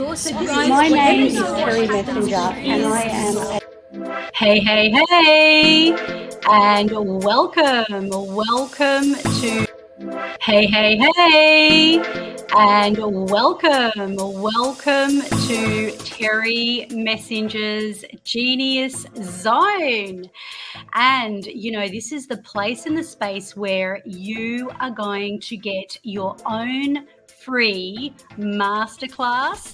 My name is Terri Messenger, and I am Hey, and welcome to and welcome to Terri Messenger's Genius Zone. And, this is the place and the space where you are going to get your own free masterclass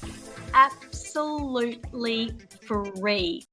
absolutely free.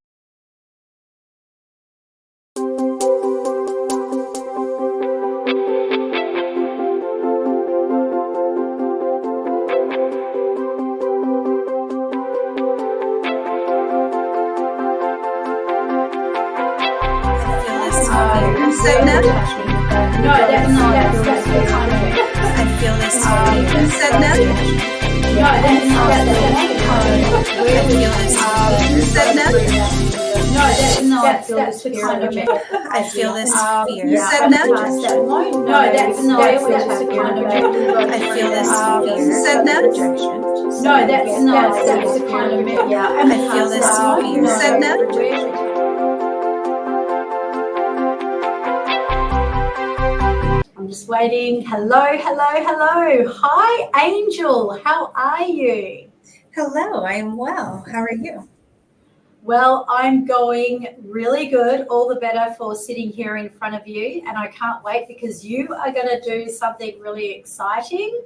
I'm just waiting. Hello. Hi, Angel. How are you? Hello, I am well. How are you? Well, I'm going really good. All the better for sitting here in front of you. And I can't wait because you are going to do something really exciting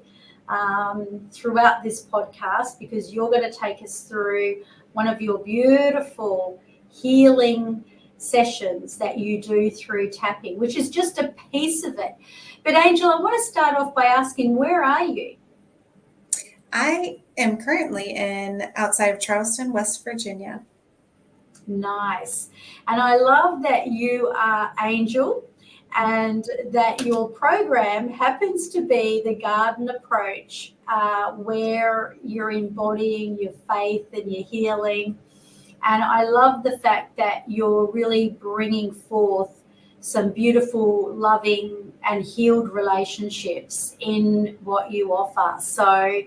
throughout this podcast, because you're going to take us through one of your beautiful healing sessions that you do through tapping, which is just a piece of it. But Angel, I want to start off by asking, where are you? I am currently outside of Charleston, West Virginia. Nice. And I love that you are Angel and that your program happens to be the garden approach, where you're embodying your faith and your healing. And I love the fact that you're really bringing forth some beautiful, loving and healed relationships in what you offer. So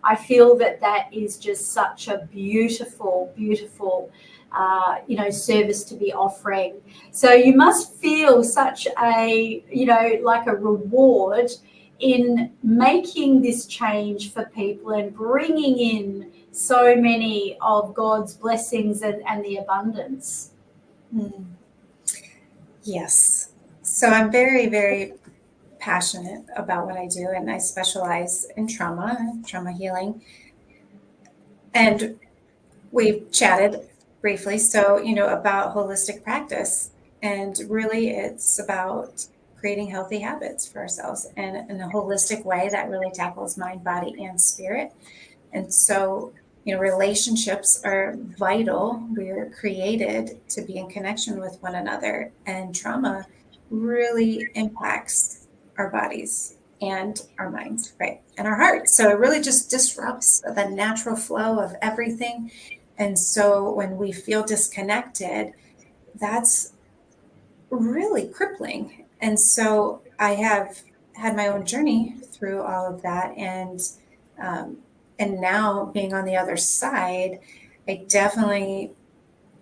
I feel that is just such a beautiful, service to be offering. So you must feel such a, like a reward in making this change for people and bringing in so many of God's blessings and the abundance. Yes. So I'm very, very passionate about what I do, and I specialize in trauma healing. And we've chatted briefly, about holistic practice. And really it's about creating healthy habits for ourselves and in a holistic way that really tackles mind, body, and spirit. And so, relationships are vital. We're created to be in connection with one another, and trauma really impacts our bodies and our minds, right? And our hearts. So it really just disrupts the natural flow of everything. And so when we feel disconnected, that's really crippling. And so I have had my own journey through all of that. And now being on the other side, I definitely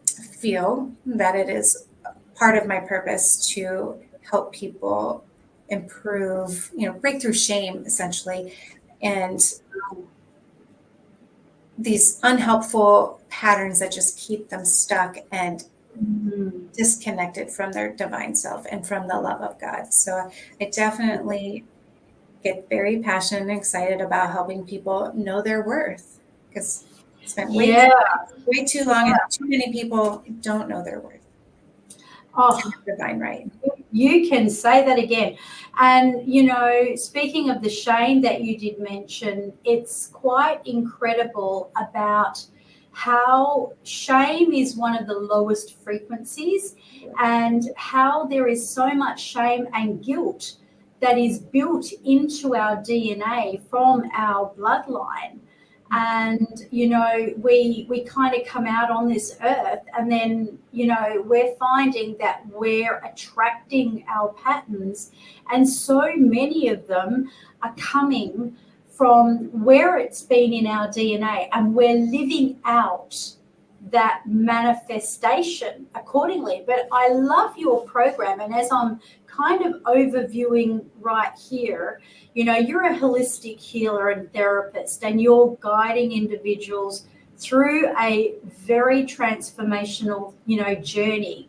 feel that it is part of my purpose to help people improve, break through shame, essentially, and these unhelpful patterns that just keep them stuck and disconnected from their divine self and from the love of God. So I definitely get very passionate and excited about helping people know their worth, because it's been way too long and too many people don't know their worth. Oh, divine right. You can say that again. And, speaking of the shame that you did mention, it's quite incredible about how shame is one of the lowest frequencies, and how there is so much shame and guilt that is built into our DNA from our bloodline. And, we kind of come out on this earth, and then, we're finding that we're attracting our patterns, and so many of them are coming from where it's been in our DNA, and we're living out that manifestation accordingly. But I love your program, and as I'm kind of overviewing right here, you're a holistic healer and therapist, and you're guiding individuals through a very transformational, journey.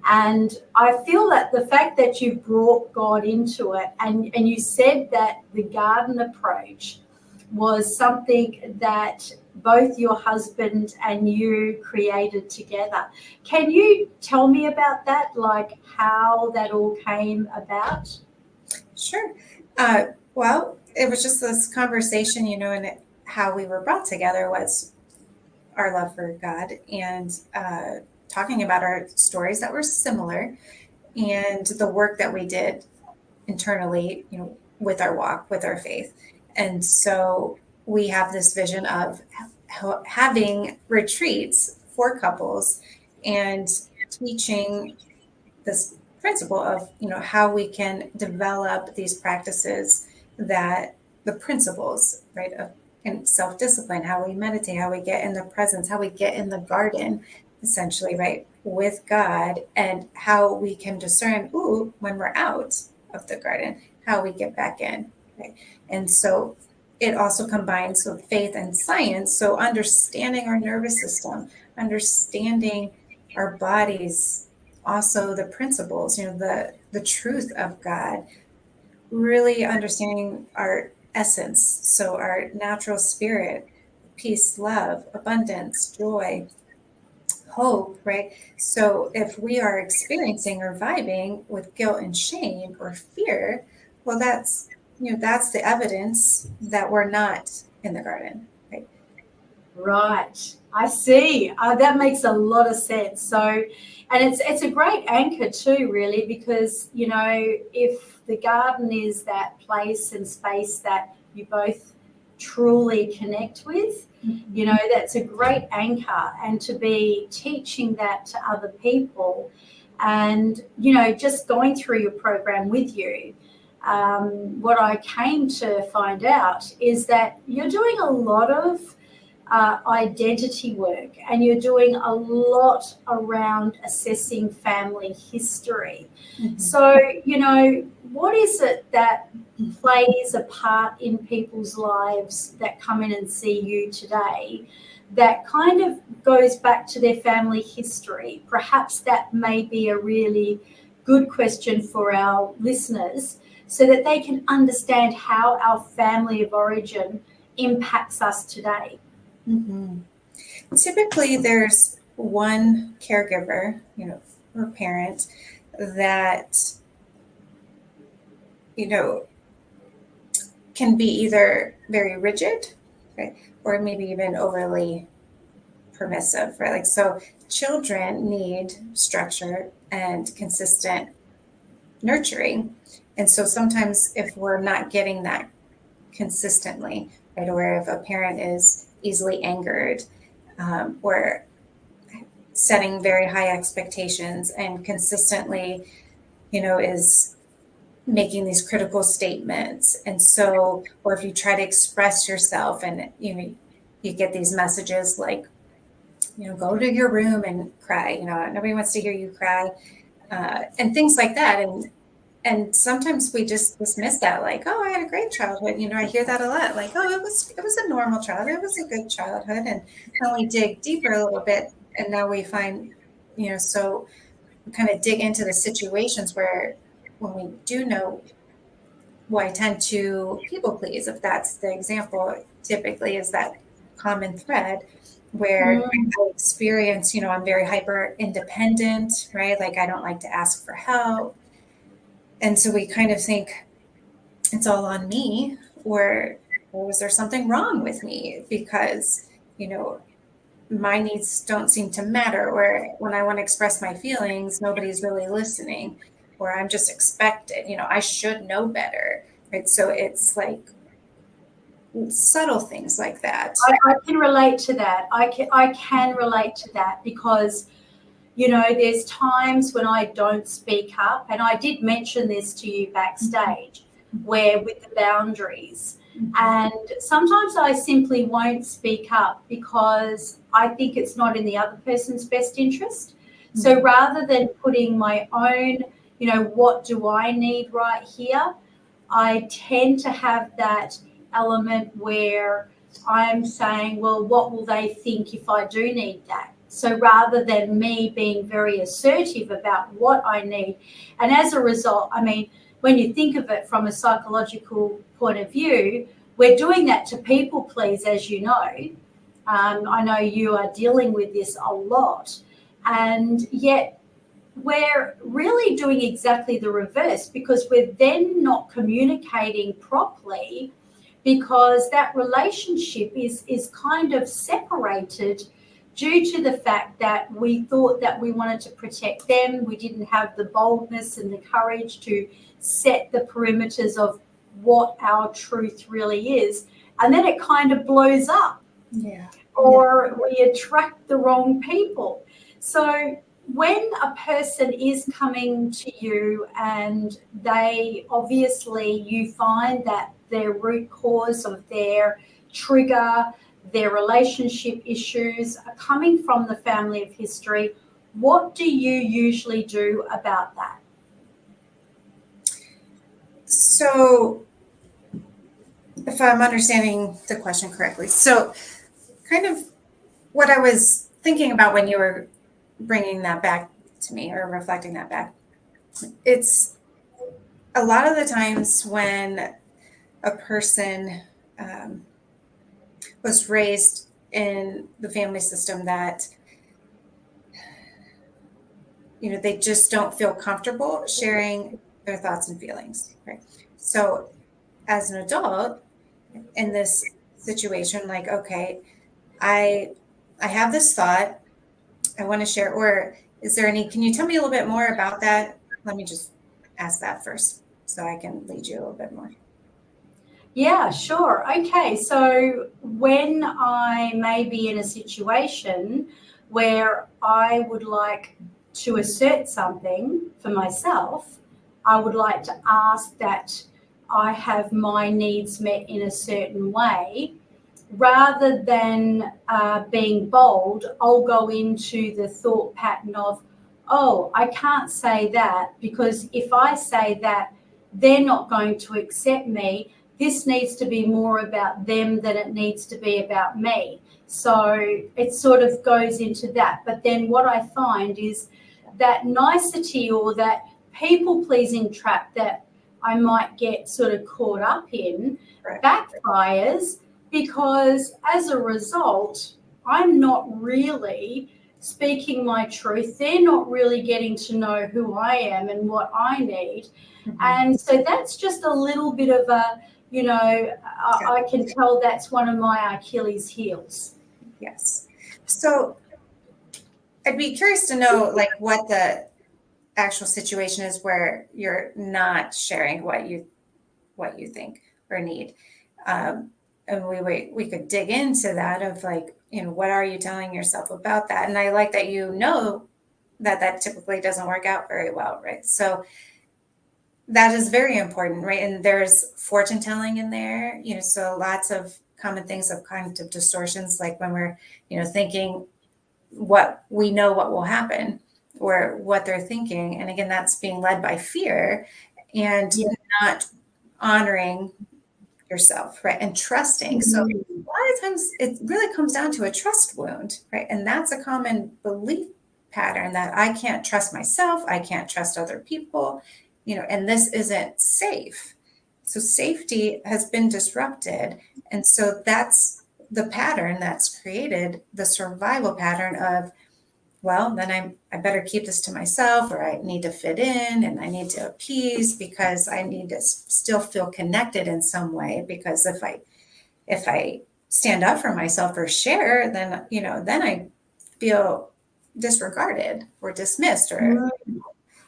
And I feel that the fact that you brought God into it, and you said that the garden approach was something that both your husband and you created together. Can you tell me about that, like how that all came about? Sure. Well, it was just this conversation, and how we were brought together was our love for God, and talking about our stories that were similar, and the work that we did internally, with our walk, with our faith. And so we have this vision of having retreats for couples and teaching this principle of, how we can develop these practices, that the principles, right, of and self-discipline, how we meditate, how we get in the presence, how we get in the garden, essentially, right, with God, and how we can discern, when we're out of the garden, how we get back in, right? And so it also combines with faith and science. So understanding our nervous system, understanding our bodies, also the principles, the truth of God, really understanding our essence. So our natural spirit, peace, love, abundance, joy, hope, right? So if we are experiencing or vibing with guilt and shame or fear, well, that's the evidence that we're not in the garden, right? Right. I see. That makes a lot of sense. So, and it's a great anchor too, really, because, if the garden is that place and space that you both truly connect with, that's a great anchor. And to be teaching that to other people and, just going through your program with you, what I came to find out is that you're doing a lot of identity work, and you're doing a lot around assessing family history. Mm-hmm. So, what is it that plays a part in people's lives that come in and see you today that kind of goes back to their family history? Perhaps that may be a really good question for our listeners, so that they can understand how our family of origin impacts us today. Mm-hmm. Typically, there's one caregiver, or parent that, can be either very rigid, right, or maybe even overly permissive, right? Like, so children need structure and consistent nurturing. And so sometimes if we're not getting that consistently, right, or if a parent is easily angered, or setting very high expectations and consistently, is making these critical statements. And so, or if you try to express yourself and, you get these messages like, go to your room and cry, nobody wants to hear you cry, and things like that. And sometimes we just dismiss that, like, I had a great childhood. I hear that a lot, like, it was a normal childhood. It was a good childhood. And then we dig deeper a little bit, and now we find, so we kind of dig into the situations where, when we do know, well, I tend to people please, if that's the example, typically is that common thread where I experience, I'm very hyper independent, right? Like, I don't like to ask for help. And so we kind of think it's all on me, or was there something wrong with me because, my needs don't seem to matter, or when I want to express my feelings, nobody's really listening, or I'm just expected, I should know better, right? So it's like subtle things like that. I can relate to that. I can relate to that because, there's times when I don't speak up, and I did mention this to you backstage, where with the boundaries, And sometimes I simply won't speak up because I think it's not in the other person's best interest. So rather than putting my own, what do I need right here, I tend to have that element where I'm saying, well, what will they think if I do need that? So rather than me being very assertive about what I need, and as a result, I mean, when you think of it from a psychological point of view, we're doing that to people please, as you know. I know you are dealing with this a lot, and yet we're really doing exactly the reverse, because we're then not communicating properly, because that relationship is kind of separated due to the fact that we thought that we wanted to protect them. We didn't have the boldness and the courage to set the perimeters of what our truth really is. And then it kind of blows up. Yeah. Or we attract the wrong people. So when a person is coming to you and they obviously, you find that their root cause of their trigger, their relationship issues are coming from the family of history, what do you usually do about that? So if I'm understanding the question correctly, so kind of what I was thinking about when you were bringing that back to me or reflecting that back, it's a lot of the times when a person was raised in the family system that, they just don't feel comfortable sharing their thoughts and feelings, right? So as an adult in this situation, like, okay, I have this thought, I want to share, or is there can you tell me a little bit more about that? Let me just ask that first so I can lead you a little bit more. Yeah, sure. Okay, so when I may be in a situation where I would like to assert something for myself, I would like to ask that I have my needs met in a certain way. Rather than being bold, I'll go into the thought pattern of, oh, I can't say that because if I say that, they're not going to accept me. This needs to be more about them than it needs to be about me. So it sort of goes into that. But then what I find is that nicety or that people-pleasing trap that I might get sort of caught up in backfires, because as a result, I'm not really speaking my truth. They're not really getting to know who I am and what I need. And so that's just a little bit of a, I can tell that's one of my Achilles heels. Yes. So I'd be curious to know, like, what the actual situation is where you're not sharing what you think or need. And we could dig into that of like, what are you telling yourself about that? And I like that that typically doesn't work out very well, right? So that is very important, right? And there's fortune telling in there, so lots of common things of cognitive distortions, like when we're, thinking what we know what will happen or what they're thinking. And again, that's being led by fear and not honoring yourself, right? And trusting. So a lot of times it really comes down to a trust wound, right? And that's a common belief pattern that I can't trust myself. I can't trust other people, and this isn't safe. So safety has been disrupted. And so that's the pattern that's created, the survival pattern of, well, then I better keep this to myself, or I need to fit in and I need to appease because I need to still feel connected in some way. Because if I stand up for myself or share, then, then I feel disregarded or dismissed or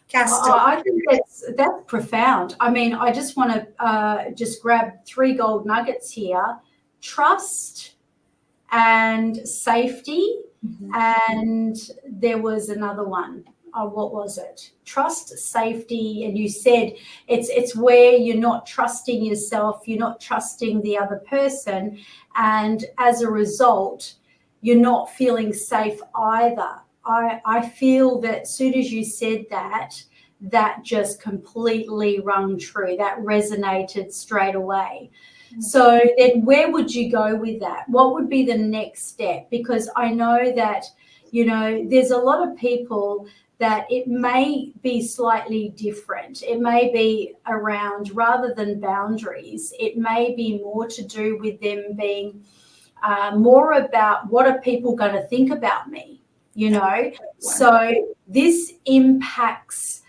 cast. I think that's profound. I mean, I just want to just grab 3 gold nuggets here: trust and safety. And there was another one. what was it? Trust, safety, and you said it's where you're not trusting yourself, you're not trusting the other person, and as a result, you're not feeling safe either. I feel that as soon as you said that, that just completely rung true. That resonated straight away. So then where would you go with that? What would be the next step? Because I know that, there's a lot of people that it may be slightly different. It may be around, rather than boundaries, it may be more to do with them being more about what are people going to think about me, So this impacts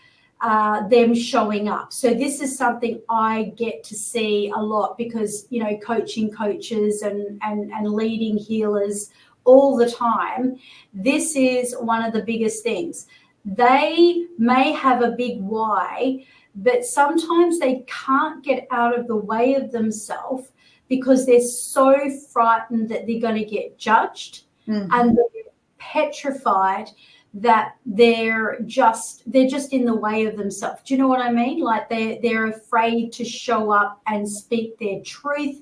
them showing up. So this is something I get to see a lot because, coaching coaches and leading healers all the time. This is one of the biggest things. They may have a big why, but sometimes they can't get out of the way of themselves because they're so frightened that they're going to get judged, and they're petrified that they're just in the way of themselves. Do you know what I mean? Like they're afraid to show up and speak their truth.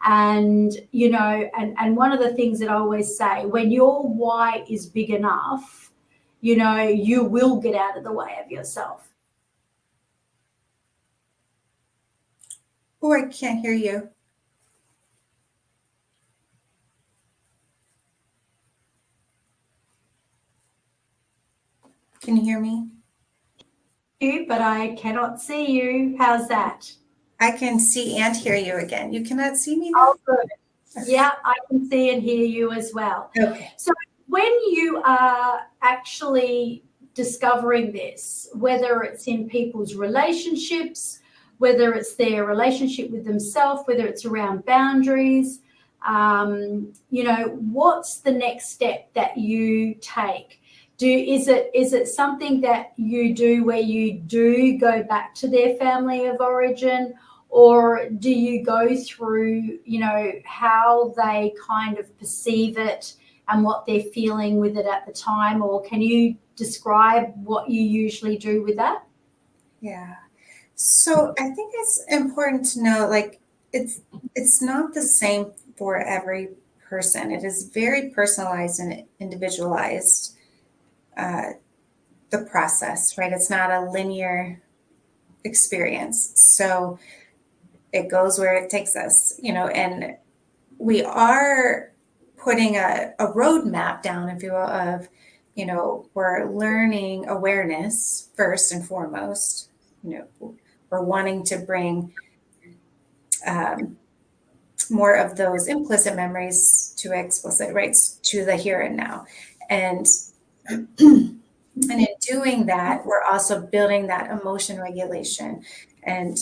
And, and one of the things that I always say, when your why is big enough, you will get out of the way of yourself. Oh, I can't hear you. Can you hear me? But I cannot see you. How's that? I can see and hear you again. You cannot see me now? Oh, good. Yeah, I can see and hear you as well. Okay. So when you are actually discovering this, whether it's in people's relationships, whether it's their relationship with themselves, whether it's around boundaries, what's the next step that you take? Is it something that you do where you do go back to their family of origin, or do you go through, how they kind of perceive it and what they're feeling with it at the time? Or can you describe what you usually do with that? Yeah. So I think it's important to know, like, it's not the same for every person. It is very personalized and individualized, the process, right? It's not a linear experience. So it goes where it takes us, and we are putting a roadmap down, if you will, of, we're learning awareness first and foremost. We're wanting to bring more of those implicit memories to explicit, right, to the here and now. And and in doing that, we're also building that emotion regulation and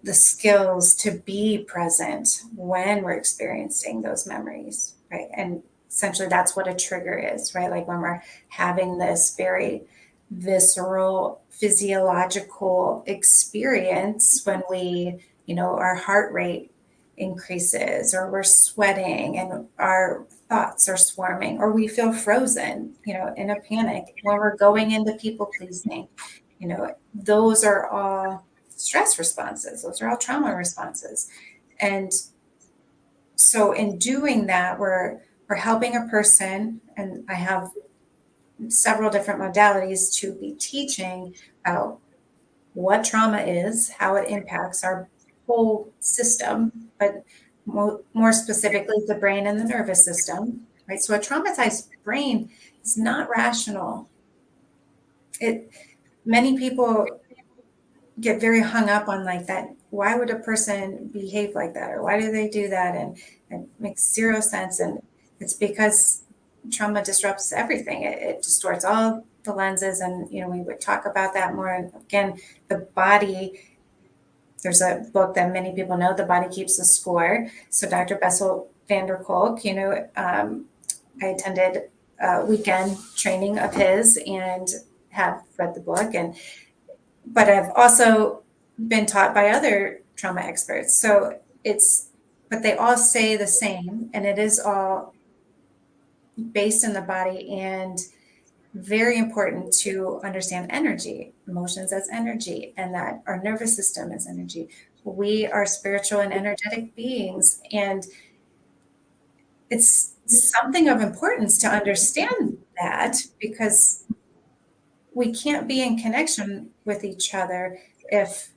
the skills to be present when we're experiencing those memories, right? And essentially that's what a trigger is, right? Like when we're having this very visceral physiological experience, when we, our heart rate increases, or we're sweating and our thoughts are swarming, or we feel frozen, in a panic, when we're going into people pleasing, those are all stress responses. Those are all trauma responses. And so in doing that, we're helping a person, and I have several different modalities to be teaching about what trauma is, how it impacts our whole system, but more specifically the brain and the nervous system, right? So a traumatized brain is not rational. Many people get very hung up on like that. Why would a person behave like that? Or why do they do that? And it makes zero sense. And it's because trauma disrupts everything. It distorts all the lenses. And, we would talk about that more. And again, the body, there's a book that many people know, The Body Keeps the Score. So Dr. Bessel van der Kolk, I attended a weekend training of his and have read the book. But I've also been taught by other trauma experts. So but they all say the same, and it is all based in the body. And very important to understand energy, emotions as energy, and that our nervous system is energy. We are spiritual and energetic beings, and it's something of importance to understand that, because we can't be in connection with each other if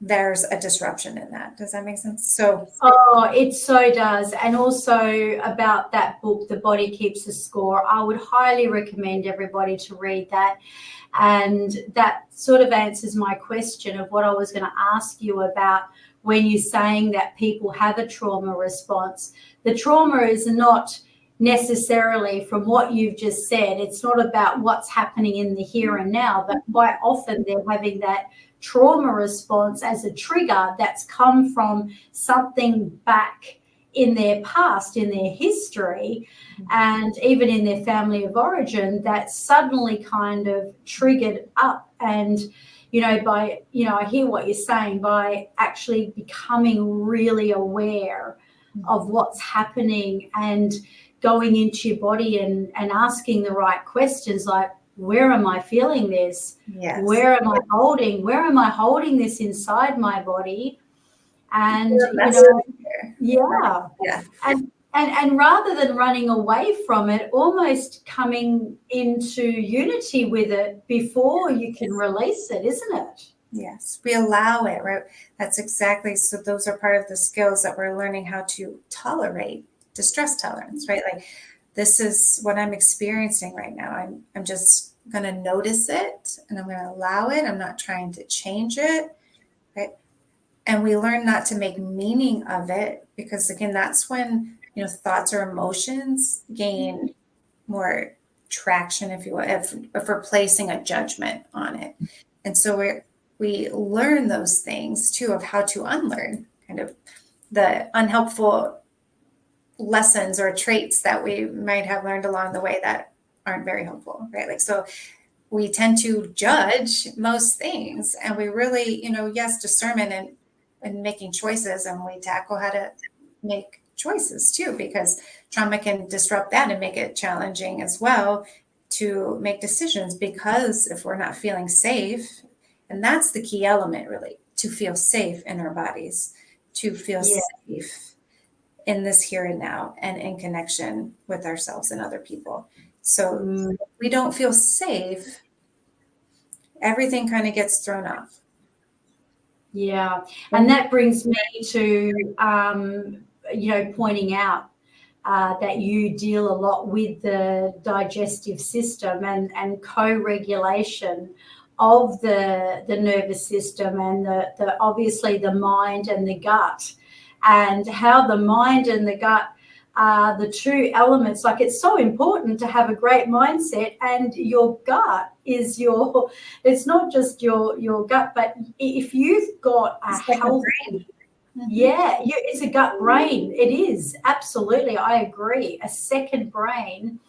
there's a disruption in that. Does that make sense? So, Oh, it so does. And also about that book, The Body Keeps a Score, I would highly recommend everybody to read that. And that sort of answers my question of what I was going to ask you about when you're saying that people have a trauma response. The trauma is not necessarily, from what you've just said, it's not about what's happening in the here and now, but quite often they're having that trauma response as a trigger that's come from something back in their past, in their history, and even in their family of origin, that suddenly kind of triggered up. And I hear what you're saying, by actually becoming really aware of what's happening and going into your body and asking the right questions, like, where am I feeling this? yes. Where am I holding this inside my body? And yeah. And rather than running away from it, almost coming into unity with it before you can release it, isn't it? Yes, we allow it, right? That's exactly, so those are part of the skills that we're learning, how to tolerate distress tolerance, right? Like, this is what I'm experiencing right now. I'm just going to notice it, and I'm going to allow it. I'm not trying to change it, right? And we learn not to make meaning of it, because again, that's when, thoughts or emotions gain more traction, if you will, if we're placing a judgment on it. And so we learn those things too, of how to unlearn kind of the unhelpful lessons or traits that we might have learned along the way that aren't very helpful, right? Like, so we tend to judge most things, and we really, yes, discernment and making choices, and we tackle how to make choices too, because trauma can disrupt that and make it challenging as well to make decisions, because if we're not feeling safe, and that's the key element, really, to feel safe in our bodies, to feel safe in this here and now, and in connection with ourselves and other people. So if we don't feel safe, everything kind of gets thrown off. Yeah. And that brings me to, pointing out that you deal a lot with the digestive system and co-regulation of the nervous system, and the obviously the mind and the gut, and how the mind and the gut are the two elements. Like, it's so important to have a great mindset, and your gut is it's not just your gut, but if you've got a healthy, it's a gut brain. It is, absolutely, I agree, a second brain.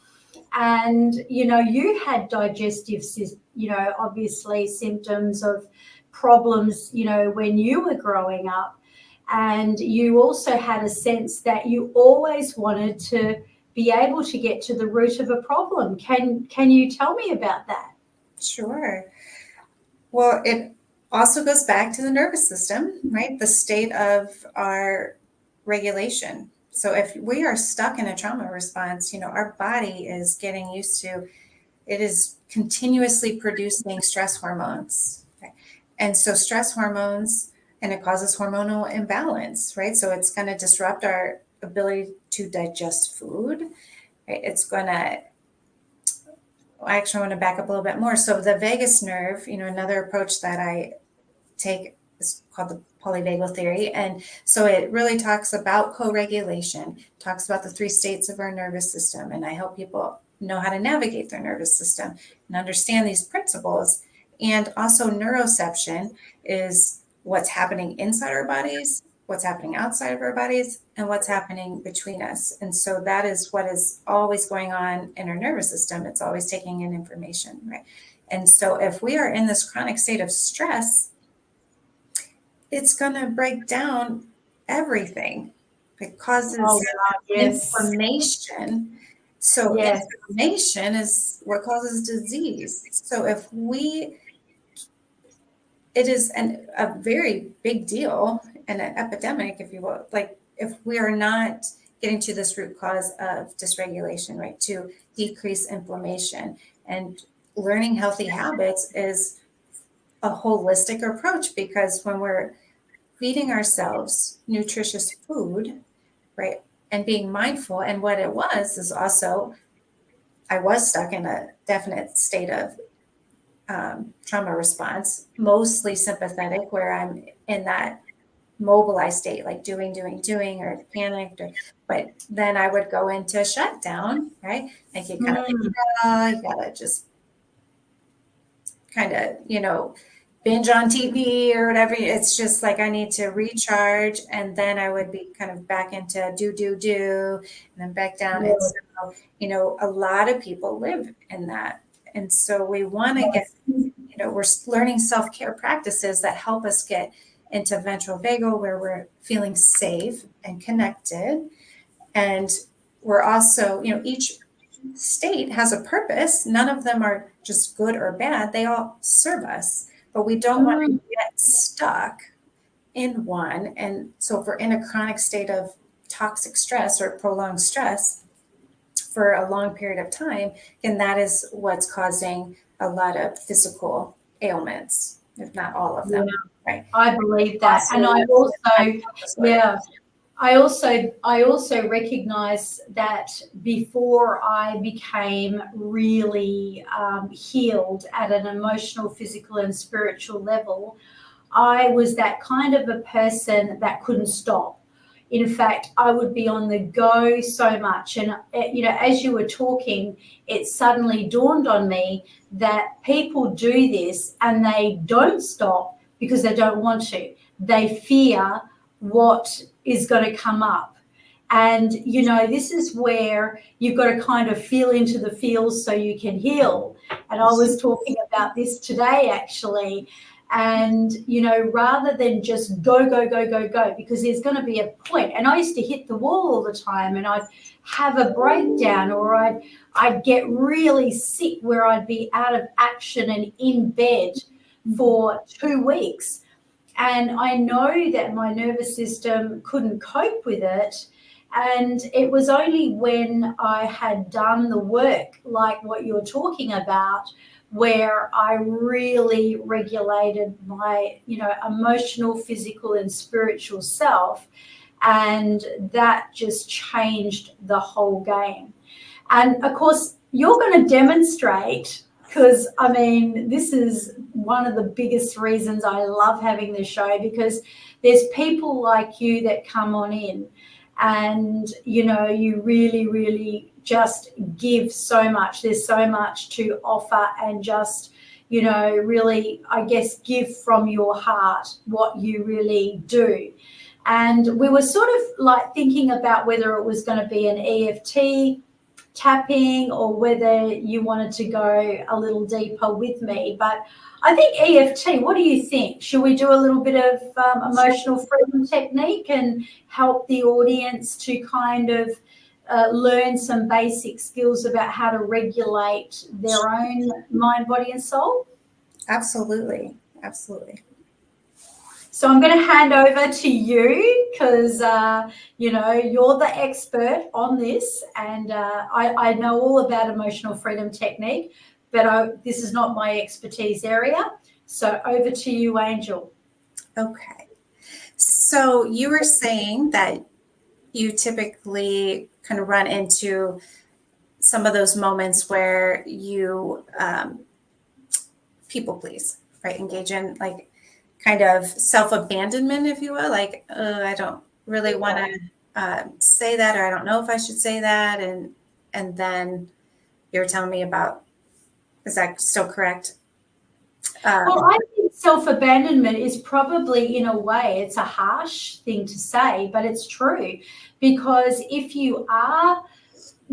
And you had digestive obviously symptoms of problems when you were growing up, and you also had a sense that you always wanted to be able to get to the root of a problem. Can you tell me about that? Sure. Well, it also goes back to the nervous system, right? The state of our regulation. So if we are stuck in a trauma response, our body is getting used to, it is continuously producing stress hormones. Okay? And so stress hormones, and it causes hormonal imbalance, right? So it's going to disrupt our ability to digest food, right? It's going to, I actually want to back up a little bit more. So the vagus nerve, another approach that I take is called the polyvagal theory. And so it really talks about co-regulation, talks about the 3 states of our nervous system. And I help people know how to navigate their nervous system and understand these principles. And also neuroception is what's happening inside our bodies, what's happening outside of our bodies, and what's happening between us. And so that is what is always going on in our nervous system. It's always taking in information, right? And so if we are in this chronic state of stress, it's going to break down everything. It causes inflammation. So Yes. inflammation is what causes disease. So it is a very big deal and an epidemic, if you will, like if we are not getting to this root cause of dysregulation, right, to decrease inflammation. And learning healthy habits is a holistic approach, because when we're feeding ourselves nutritious food, right, and being mindful, and what it was is also, I was stuck in a definite state of trauma response, mostly sympathetic, where I'm in that mobilized state, like doing, or panicked, but then I would go into a shutdown, right? Like you kind of, you gotta just kind of, binge on TV or whatever. It's just like, I need to recharge. And then I would be kind of back into do, and then back down. And so, a lot of people live in that. And so we want to get, we're learning self-care practices that help us get into ventral vagal, where we're feeling safe and connected. And we're also, each state has a purpose. None of them are just good or bad. They all serve us, but we don't want to get stuck in one. And so if we're in a chronic state of toxic stress or prolonged stress for a long period of time, then that is what's causing a lot of physical ailments, if not all of them. Right. I believe that. And I also recognize that before I became really healed at an emotional, physical, and spiritual level, I was that kind of a person that couldn't stop. In fact, I would be on the go so much. And, as you were talking, it suddenly dawned on me that people do this and they don't stop because they don't want to. They fear what is going to come up. And, this is where you've got to kind of feel into the feels so you can heal. And I was talking about this today, actually. And, rather than just go, because there's going to be a point. And I used to hit the wall all the time, and I'd have a breakdown, or I'd get really sick where I'd be out of action and in bed for 2 weeks. And I know that my nervous system couldn't cope with it. And it was only when I had done the work, like what you're talking about, where I really regulated my, emotional, physical, and spiritual self. And that just changed the whole game. And of course, you're going to demonstrate, because this is one of the biggest reasons I love having this show, because there's people like you that come on in and, you really, really just give so much. There's so much to offer, and just, really, I guess, give from your heart what you really do. And we were sort of like thinking about whether it was going to be an EFT tapping or whether you wanted to go a little deeper with me. But I think EFT, what do you think? Should we do a little bit of emotional freedom technique and help the audience to kind of learn some basic skills about how to regulate their own mind, body, and soul? Absolutely. So I'm going to hand over to you, because, you're the expert on this, and I know all about emotional freedom technique, but this is not my expertise area. So over to you, Angel. Okay. So you were saying that you typically kind of run into some of those moments where you people please, right? Engage in like kind of self-abandonment, if you will, like, I don't really want to say that, or I don't know if I should say that. And then you're telling me about, is that still correct? Well, I think self-abandonment is probably, in a way, it's a harsh thing to say, but it's true. Because if you are,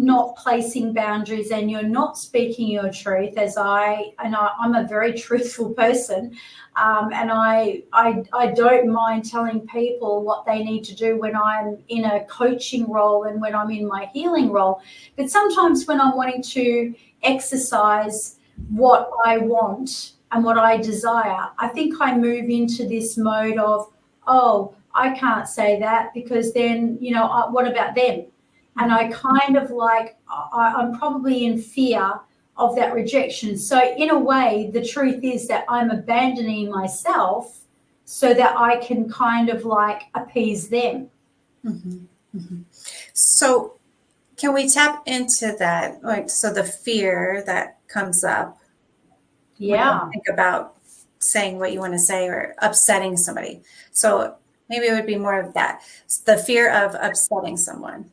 not placing boundaries and you're not speaking your truth, I'm a very truthful person, and I don't mind telling people what they need to do when I'm in a coaching role and when I'm in my healing role. But sometimes when I'm wanting to exercise what I want and what I desire, I think I move into this mode of, oh, I can't say that because then, what about them? And I kind of like, I'm probably in fear of that rejection. So in a way, the truth is that I'm abandoning myself so that I can kind of like appease them. Mm-hmm. Mm-hmm. So can we tap into that? Like, so the fear that comes up. Yeah. When you think about saying what you want to say or upsetting somebody. So maybe it would be more of that. The fear of upsetting someone.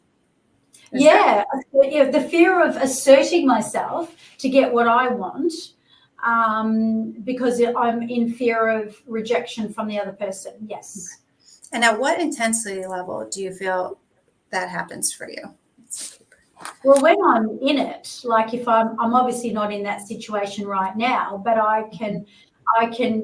Yeah, the fear of asserting myself to get what I want, because I'm in fear of rejection from the other person. Yes. And at what intensity level do you feel that happens for you? Well, when I'm in it, like if I'm obviously not in that situation right now, but I can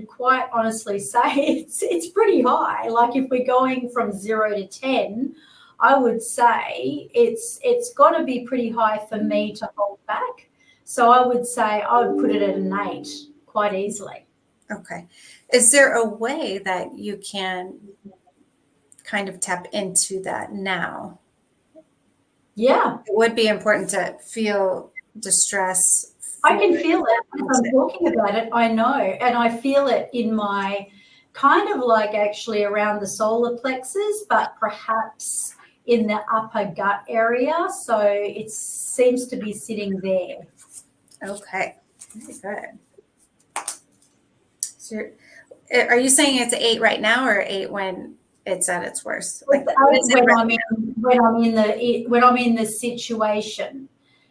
quite honestly say it's pretty high. Like if we're going from 0 to 10, I would say it's got to be pretty high for me to hold back. So I would say I would put it at an 8 quite easily. Okay. Is there a way that you can kind of tap into that now? Yeah. It would be important to feel distress. I can feel it. If I'm talking about it, I know. And I feel it in my kind of like actually around the solar plexus, but perhaps in the upper gut area. So it seems to be sitting there. Okay. Very good. So are you saying it's 8 right now or 8 when it's at its worst? Like when I'm in the situation,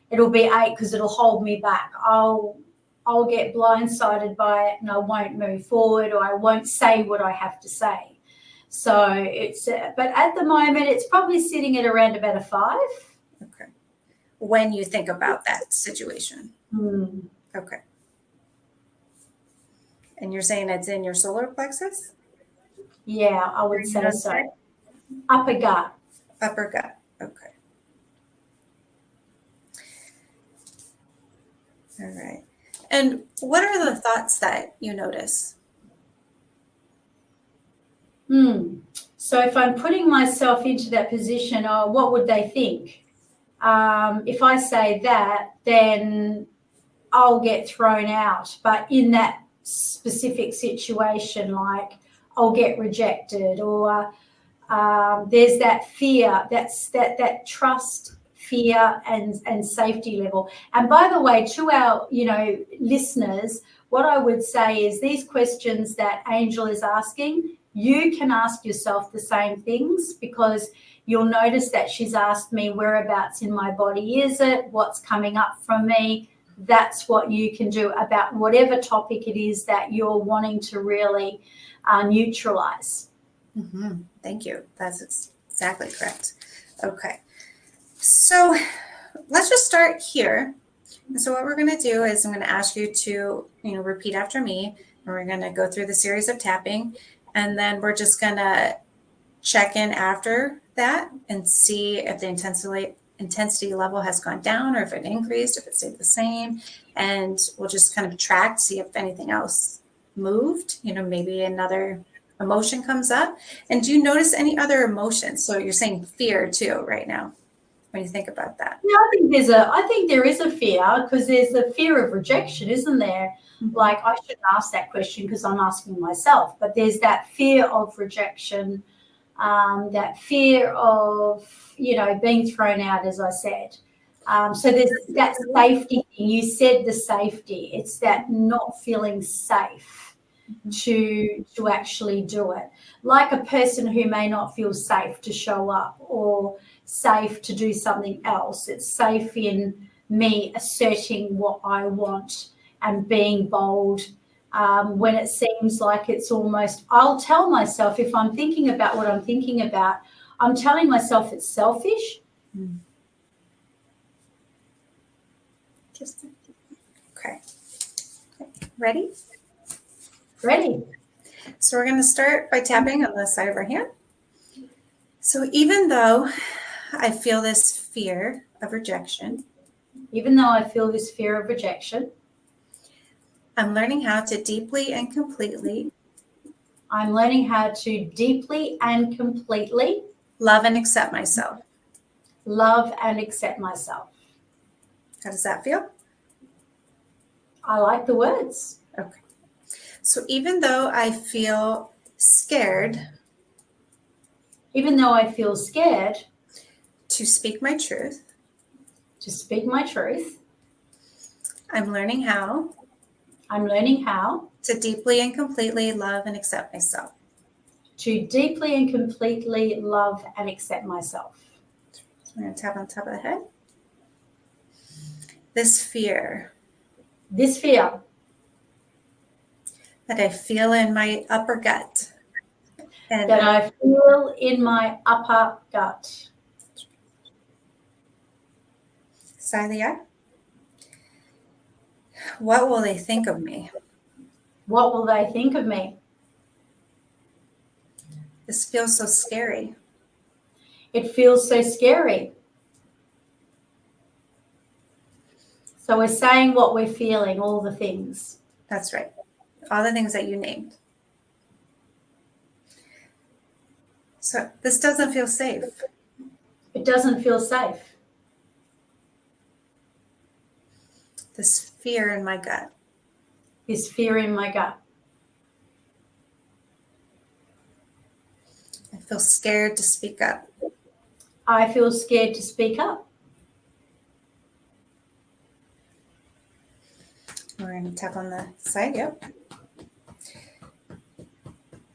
it'll be 8 because it'll hold me back. I'll get blindsided by it and I won't move forward or I won't say what I have to say. So it's, but at the moment it's probably sitting at around about a 5. Okay. When you think about that situation. Okay. And you're saying it's in your solar plexus? Yeah, I would say so. Upper gut. Upper gut. Okay. All right. And what are the thoughts that you notice? So if I'm putting myself into that position, what would they think? If I say that, then I'll get thrown out. But in that specific situation, like I'll get rejected, or there's that fear, that's that trust, fear, and safety level. And by the way, to our listeners, what I would say is these questions that Angel is asking, you can ask yourself the same things, because you'll notice that she's asked me whereabouts in my body is it, what's coming up from me. That's what you can do about whatever topic it is that you're wanting to really neutralize. Mm-hmm. Thank you. That's exactly correct. Okay. So let's just start here. And so what we're going to do is I'm going to ask you to, repeat after me, and we're going to go through the series of tapping, and then we're just going to check in after that and see if the intensity level has gone down or if it increased, if it stayed the same. And we'll just kind of track, see if anything else moved, maybe another emotion comes up. And do you notice any other emotions? So you're saying fear too right now when you think about that. Yeah, I think there is a fear, because there's the fear of rejection, isn't there? Mm-hmm. Like I shouldn't ask that question because I'm asking myself, but there's that fear of rejection, that fear of, being thrown out, as I said. So there's that safety thing. You said the safety. It's that not feeling safe to actually do it. Like a person who may not feel safe to show up or safe to do something else. It's safe in me asserting what I want and being bold. When it seems like it's almost, I'll tell myself, if I'm thinking about what I'm thinking about, I'm telling myself it's selfish. Okay. Ready? Ready? So we're going to start by tapping on the side of our hand. So even though I feel this fear of rejection, Even though I feel this fear of rejection, I'm learning how to deeply and completely I'm learning how to deeply and completely love and accept myself. love and accept myself. How does that feel? I like the words. Okay. So even though I feel scared Even though I feel scared to speak my truth, to speak my truth, I'm learning how I'm learning how to deeply and completely love and accept myself. to deeply and completely love and accept myself. So I'm going to tap on top of the head. This fear This fear that I feel in my upper gut and that I feel in my upper gut. side of the eye. What will they think of me? What will they think of me? This feels so scary. It feels so scary. So we're saying what we're feeling, all the things. That's right. All the things that you named. So this doesn't feel safe. It doesn't feel safe. This fear in my gut. This fear in my gut. I feel scared to speak up. I feel scared to speak up. We're going to tap on the side. Yep.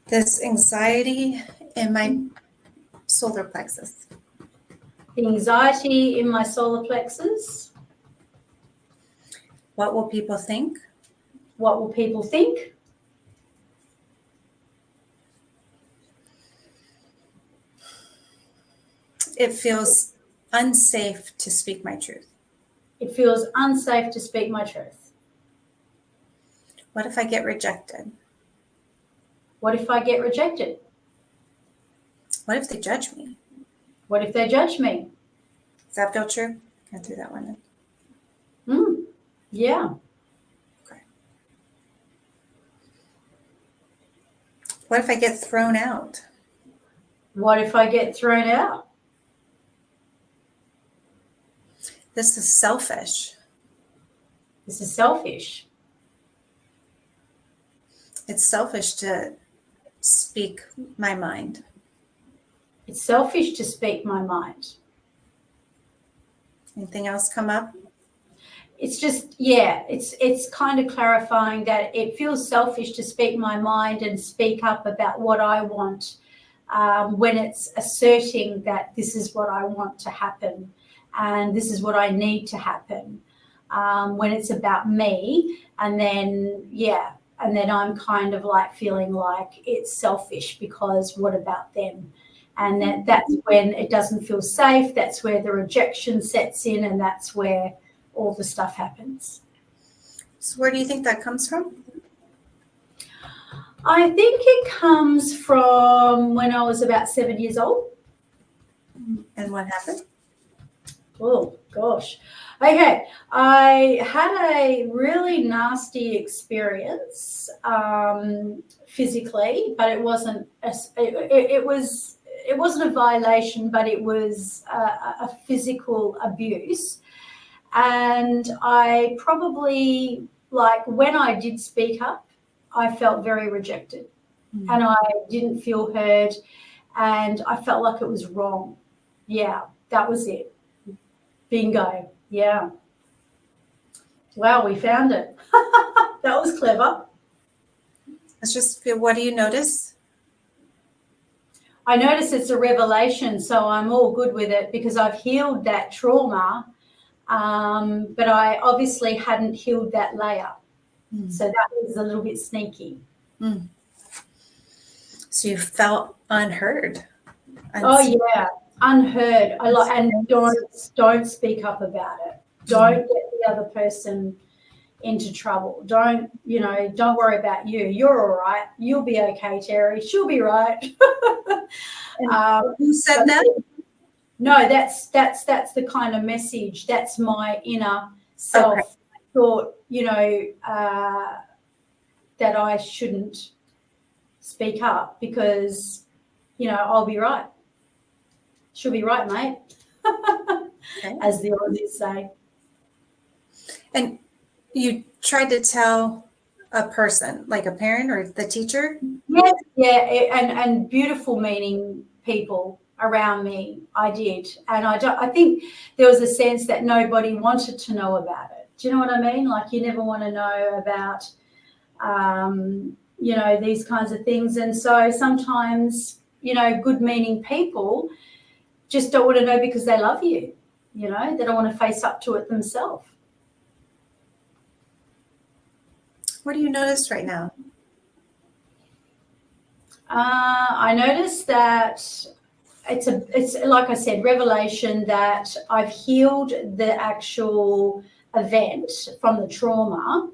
This anxiety in my solar plexus. The anxiety in my solar plexus. What will people think? What will people think? It feels unsafe to speak my truth. It feels unsafe to speak my truth. What if I get rejected? What if I get rejected? What if they judge me? What if they judge me? Does that feel true? I threw that one in. Yeah. Okay. What if I get thrown out? What if I get thrown out? This is selfish. This is selfish. It's selfish to speak my mind. It's selfish to speak my mind. Anything else come up? It's just, yeah, it's kind of clarifying that it feels selfish to speak my mind and speak up about what I want when it's asserting that this is what I want to happen and this is what I need to happen. When it's about me, and then, yeah, and then I'm kind of like feeling like it's selfish because what about them? And that's when it doesn't feel safe. That's where the rejection sets in, and that's where all the stuff happens. So where do you think that comes from? I think it comes from when I was about 7 years old. And what happened? Oh, gosh. Okay. I had a really nasty experience physically, but it wasn't it wasn't a violation, but it was a physical abuse. And I probably, like, when I did speak up, I felt very rejected and I didn't feel heard and I felt like it was wrong. Yeah, that was it. Bingo. Yeah. Wow, we found it. That was clever. Let's just feel, what do you notice? I notice it's a revelation, so I'm all good with it because I've healed that trauma, but I obviously hadn't healed that layer. So that was a little bit sneaky. So you felt unheard. Oh yeah, unheard. And don't speak up about it. Don't get the other person into trouble. Don't worry about you. You're all right. You'll be okay, Terri. She'll be right. Who said that? No, that's the kind of message. That's my inner self. Okay. I thought, that I shouldn't speak up because, I'll be right. She'll be right, mate. Okay. As the Aussies say. And you tried to tell a person, like a parent or the teacher? Yes, yeah, and beautiful meaning people around me, I did. And I think there was a sense that nobody wanted to know about it. Do you know what I mean? Like, you never want to know about, these kinds of things. And so sometimes, good meaning people just don't want to know because they love you. They don't want to face up to it themselves. What do you notice right now? I noticed that it's like I said, revelation that I've healed the actual event from the trauma,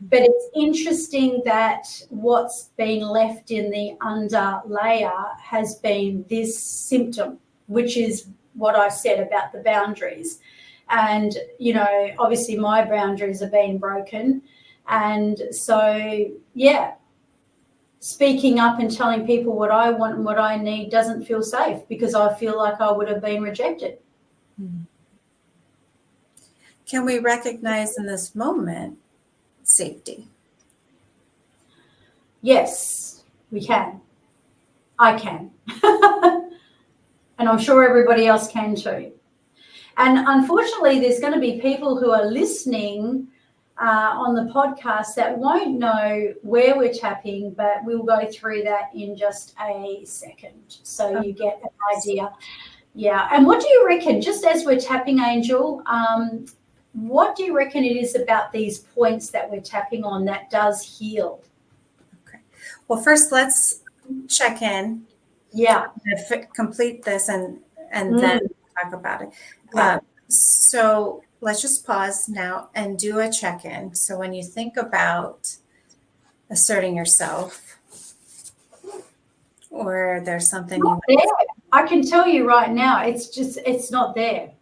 but it's interesting that what's been left in the under layer has been this symptom, which is what I said about the boundaries. And, obviously my boundaries are being broken. And so, speaking up and telling people what I want and what I need doesn't feel safe because I feel like I would have been rejected. Can we recognize in this moment safety? Yes, we can. I can. And I'm sure everybody else can too. And unfortunately, there's going to be people who are listening on the podcast that won't know where we're tapping, but we'll go through that in just a second so you get an idea. Yeah. And what do you reckon, just as we're tapping, Angel, what do you reckon it is about these points that we're tapping on that does heal? Okay. Well, first let's check in. Yeah. Complete this and then talk about it. Yeah. So let's just pause now and do a check-in. So when you think about asserting yourself, or there's something I can tell you right now, it's not there.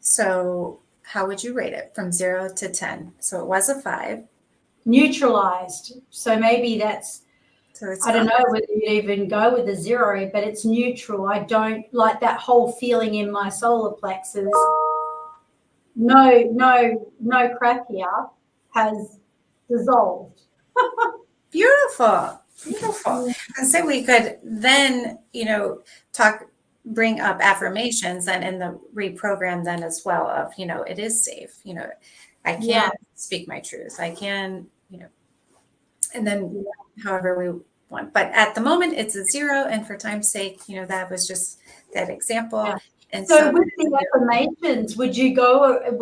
So how would you rate it from 0 to 10? So it was a 5. Neutralized. So maybe that's, I don't know whether you'd even go with a 0, but it's neutral. I don't like that whole feeling in my solar plexus. No crap here has dissolved. Beautiful. And so we could then, bring up affirmations and in the reprogram then as well of, it is safe. I can speak my truth. I can, and then however we want. But at the moment it's a 0. And for time's sake, that was just that example. Yeah. And so with the affirmations, would you go, and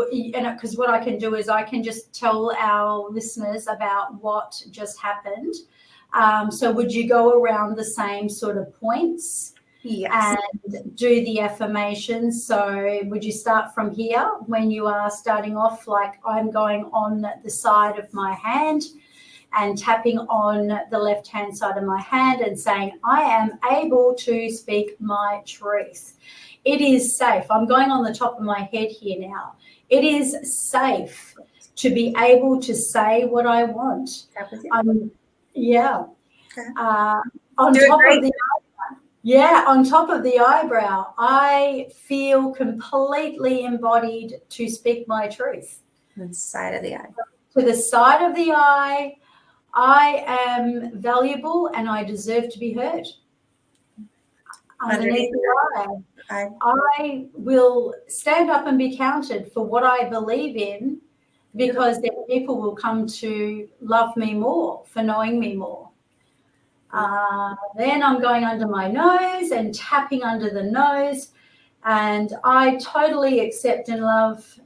because what I can do is I can just tell our listeners about what just happened. So would you go around the same sort of points? Yes. And do the affirmations? So would you start from here when you are starting off, like I'm going on the side of my hand and tapping on the left-hand side of my hand and saying, I am able to speak my truth. It is safe. I'm going on the top of my head here now. It is safe to be able to say what I want. Yeah. Okay. On top of the eyebrow, I feel completely embodied to speak my truth. To the side of the eye. To the side of the eye, I am valuable and I deserve to be heard. Underneath the eye, I will stand up and be counted for what I believe in, because then people will come to love me more for knowing me more. Then I'm going under my nose and tapping under the nose, and I totally accept and love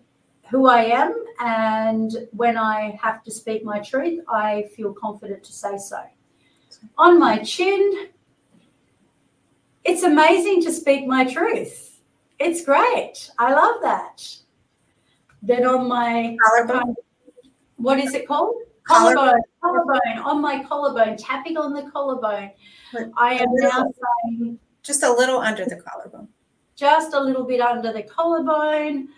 who I am, and when I have to speak my truth, I feel confident to say so. On my chin, it's amazing to speak my truth. It's great. I love that. then on my Collarbone. what is it called? Collarbone. Collarbone. On my collarbone, tapping on the collarbone. I am now saying just a little under the collarbone. Just a little bit under the collarbone.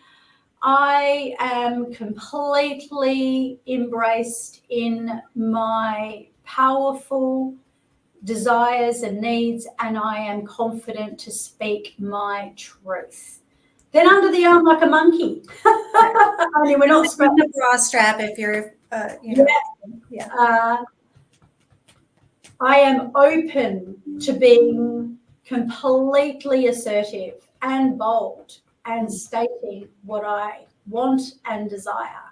I am completely embraced in my powerful desires and needs, and I am confident to speak my truth. Then under the arm like a monkey. Only we're not scrubbing the bra strap if you're, I am open to being completely assertive and bold and stating what I want and desire.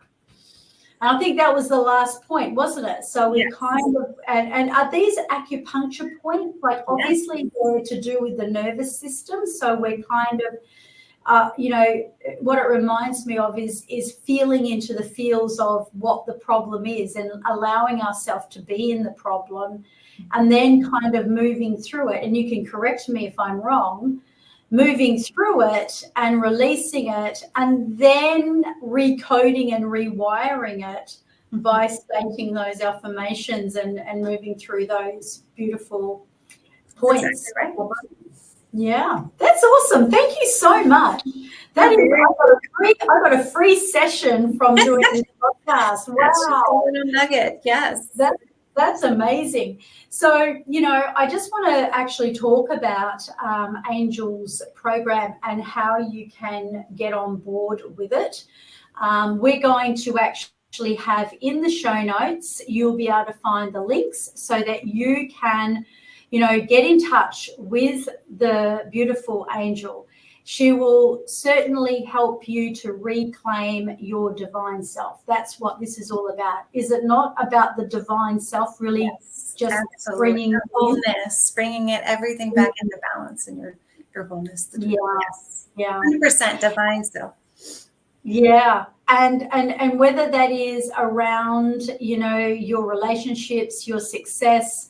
And I think that was the last point, wasn't it? So we kind of, and are these acupuncture points? Like obviously they're to do with the nervous system. So we're kind of, what it reminds me of is feeling into the feels of what the problem is and allowing ourselves to be in the problem and then kind of moving through it. And you can correct me if I'm wrong, moving through it and releasing it and then recoding and rewiring it by stating those affirmations and moving through those beautiful points. That's exactly right. Yeah, that's awesome. Thank you so much. That is, I got a free session from doing this podcast. Wow. That's a nugget. Yes. That's amazing. So, I just want to actually talk about Angel's program and how you can get on board with it. We're going to actually have in the show notes, you'll be able to find the links so that you can get in touch with the beautiful Angel. She will certainly help you to reclaim your divine self. That's what this is all about. Is it not about the divine self really just bringing your wholeness, bringing everything back into balance in your wholeness? Yeah. 100% divine self. Yeah. And whether that is around, your relationships, your success,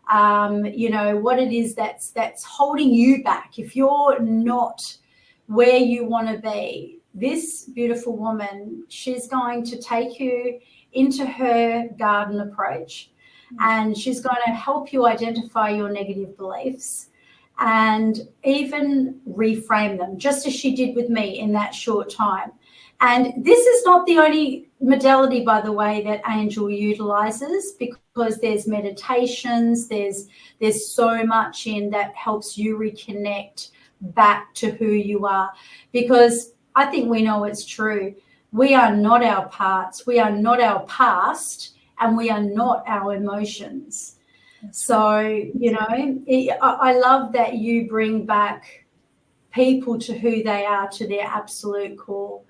what it is that's holding you back. If you're not where you want to be, this beautiful woman, she's going to take you into her garden approach and she's going to help you identify your negative beliefs and even reframe them, just as she did with me in that short time. And this is not the only modality, by the way, that Angel utilizes, because there's meditations, there's so much in that helps you reconnect back to who you are. Because I think we know it's true. We are not our parts, we are not our past, and we are not our emotions. So, I love that you bring back people to who they are, to their absolute core.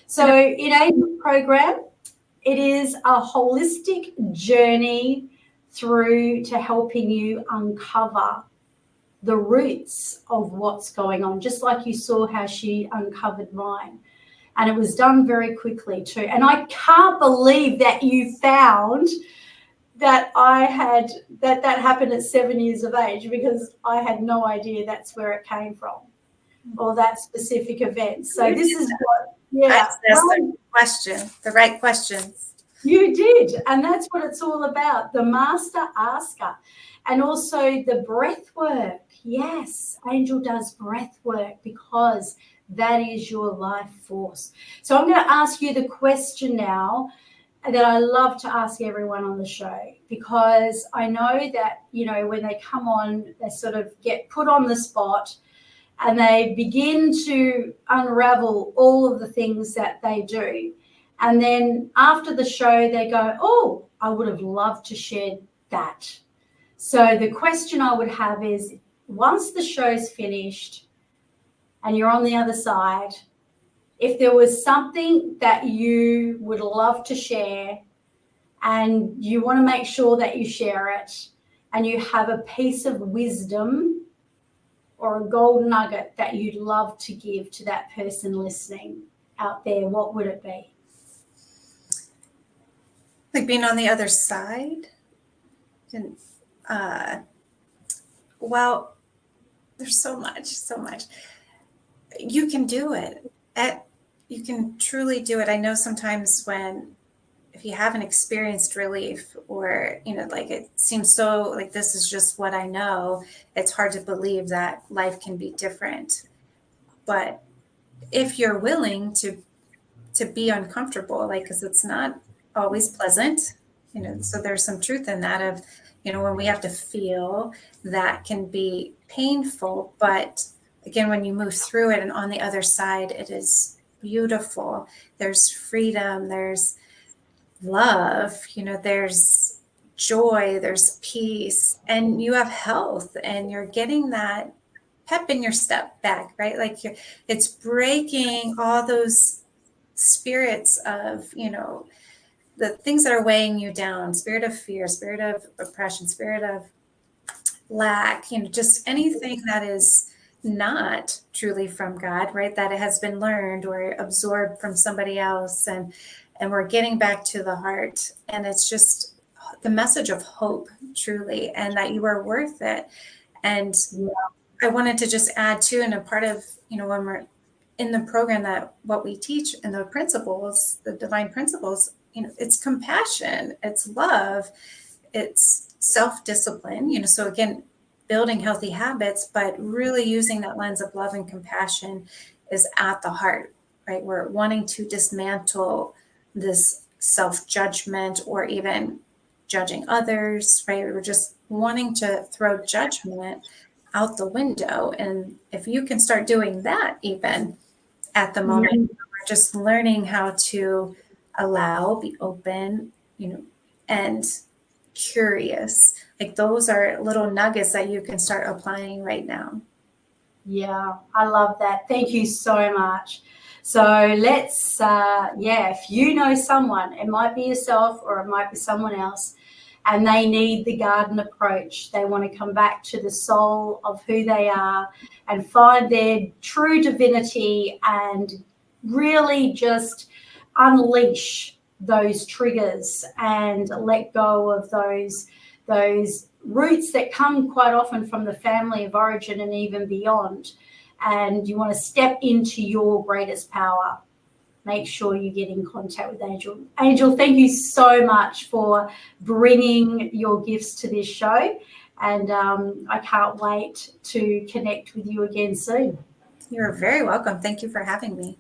So in Angel's program, it is a holistic journey through to helping you uncover the roots of what's going on, just like you saw how she uncovered mine. And it was done very quickly too. And I can't believe that you found that that happened at 7 years of age, because I had no idea that's where it came from, or that specific event. So this is what, that's the question, the right questions. You did. And that's what it's all about. The master asker. And also the breath work. Yes, Angel does breath work because that is your life force. So I'm going to ask you the question now that I love to ask everyone on the show, because I know that, when they come on, they sort of get put on the spot and they begin to unravel all of the things that they do. And then after the show, they go, oh, I would have loved to share that. So the question I would have is, once the show's finished and you're on the other side, if there was something that you would love to share and you want to make sure that you share it, and you have a piece of wisdom or a gold nugget that you'd love to give to that person listening out there, what would it be? Like being on the other side? Well, there's so much. You can do it. you can truly do it. I know sometimes if you haven't experienced relief, or, like it seems so like this is just what I know, it's hard to believe that life can be different. But if you're willing to be uncomfortable, like, because it's not always pleasant, so there's some truth in that of, when we have to feel, that can be painful. But again, when you move through it and on the other side, it is beautiful. There's freedom, there's love, there's joy, there's peace, and you have health, and you're getting that pep in your step back, right? Like it's breaking all those spirits of, the things that are weighing you down, spirit of fear, spirit of oppression, spirit of lack, just anything that is not truly from God, right? That it has been learned or absorbed from somebody else. And we're getting back to the heart. And it's just the message of hope, truly, and that you are worth it. And I wanted to just add too, and a part of, when we're in the program, that what we teach and the principles, the divine principles, it's compassion, it's love, it's self-discipline, so again, building healthy habits, but really using that lens of love and compassion is at the heart, right? We're wanting to dismantle this self-judgment or even judging others, right? We're just wanting to throw judgment out the window. And if you can start doing that even at the moment, we're just learning how to allow, be open, and curious. Like those are little nuggets that you can start applying right now. Yeah, I love that. Thank you so much. So let's, if you know someone, it might be yourself or it might be someone else, and they need the garden approach. They want to come back to the soul of who they are and find their true divinity and really just unleash those triggers and let go of those roots that come quite often from the family of origin and even beyond. And you want to step into your greatest power. Make sure you get in contact with Angel. Angel, thank you so much for bringing your gifts to this show. And I can't wait to connect with you again soon. You're very welcome. Thank you for having me.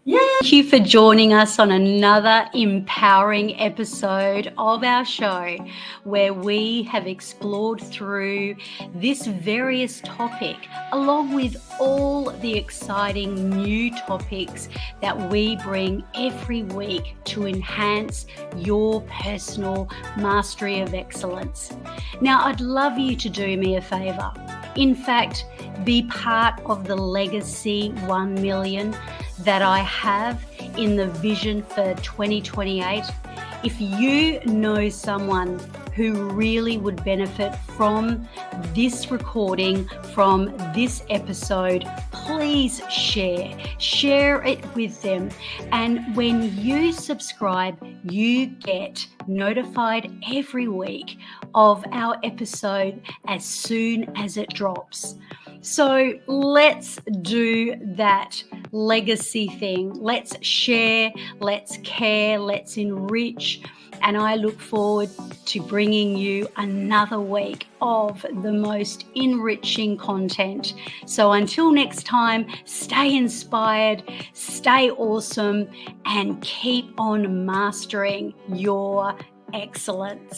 Thank you for joining us on another empowering episode of our show, where we have explored through this various topic, along with all the exciting new topics that we bring every week to enhance your personal mastery of excellence. Now, I'd love you to do me a favor. In fact, be part of the Legacy 1 million that I have in the vision for 2028. If you know someone who really would benefit from this recording, from this episode, please share it with them. And when you subscribe, you get notified every week of our episode as soon as it drops. So let's do that legacy thing. Let's share, let's care, let's enrich. And I look forward to bringing you another week of the most enriching content. So until next time, stay inspired, stay awesome, and keep on mastering your excellence.